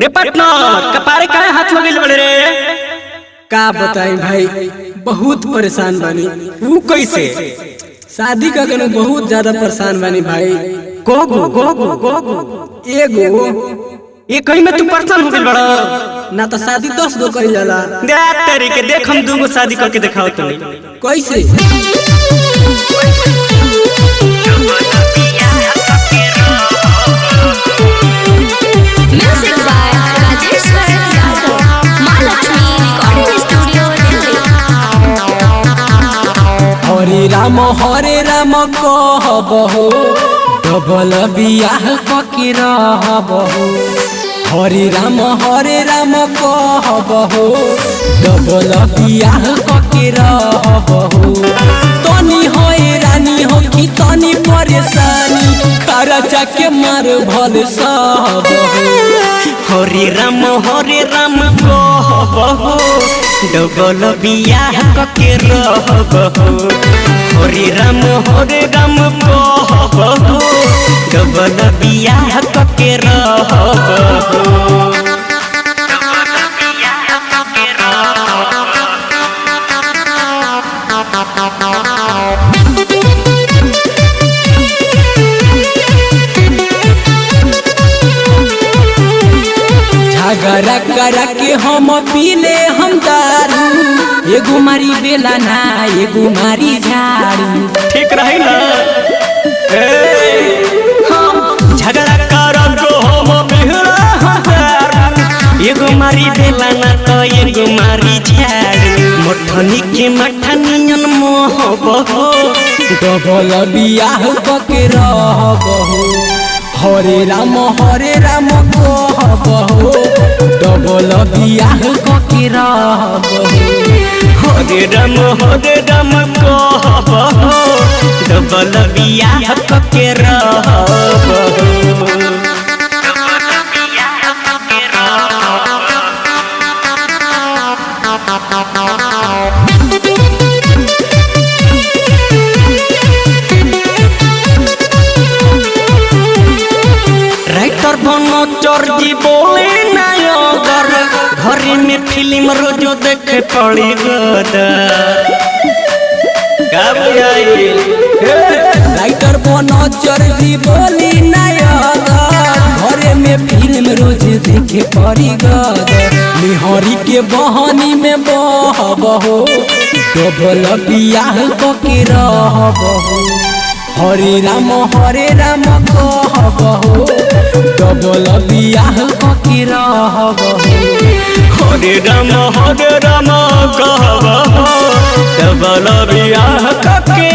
रे पटना कपारे काहे हाथ लगे बड़े रे। का बताई भाई, बहुत परेशान बानी। वो कैसे? शादी का कनो बहुत ज्यादा परेशान बानी भाई। गोगो गोगो गोगो एगो ये कहीं में तू परेशान हो गइल बड़ा ना तो शादी 10 गो कइल जाला। देख तेरी के देख हम दूगो शादी करके दिखाओ तनी कैसे? Music by Rajeshwar Yadav, Mahalakshmi Recording Studio, Delhi. हरे राम कहबहो, डबल बियाह कके रहबहो। हरे राम कहबहो, डबल बियाह कके रहबहो। तनी होए रानी हो कि तनी परेशानी, खर्चा के मार भल सहबहो। हरे राम कहबहो, डबल बियाह कके रहबहो। हरे राम कहबहो, डबल बियाह कके रहबहो। झगड़ा करा के हम पीले हम दारू, एगो मारी बेला ना एगो मारी झाड़ू। ठीक रही ना? झगड़ा करो हम बिहरा हजार, एगो मारी बेला ना तो एगो मारी झाड़ू। मठनी के मठनियन मोह बहो, डबल बियाह कके रहबहो। हरे राम कहबहो, डबल बियाह कके रहबहो। हरे राम कहबहो, डबल बियाह कके रहबहो। राइटर बनो चोरजी बोले ना अगर, घरे में फिल्म रोजो देखे पड़ी गदर। राइटर बनो चोरजी बोली नायगर, घरे में फिल्म रोज देखे पड़ी गदर। निहरी के बहनी में बहबहो, डबल बियाह कके रहबहो। हरे राम कहबहो, डबल बियाह कके रहबहो। हरे राम कहबहो, डबल बियाह कके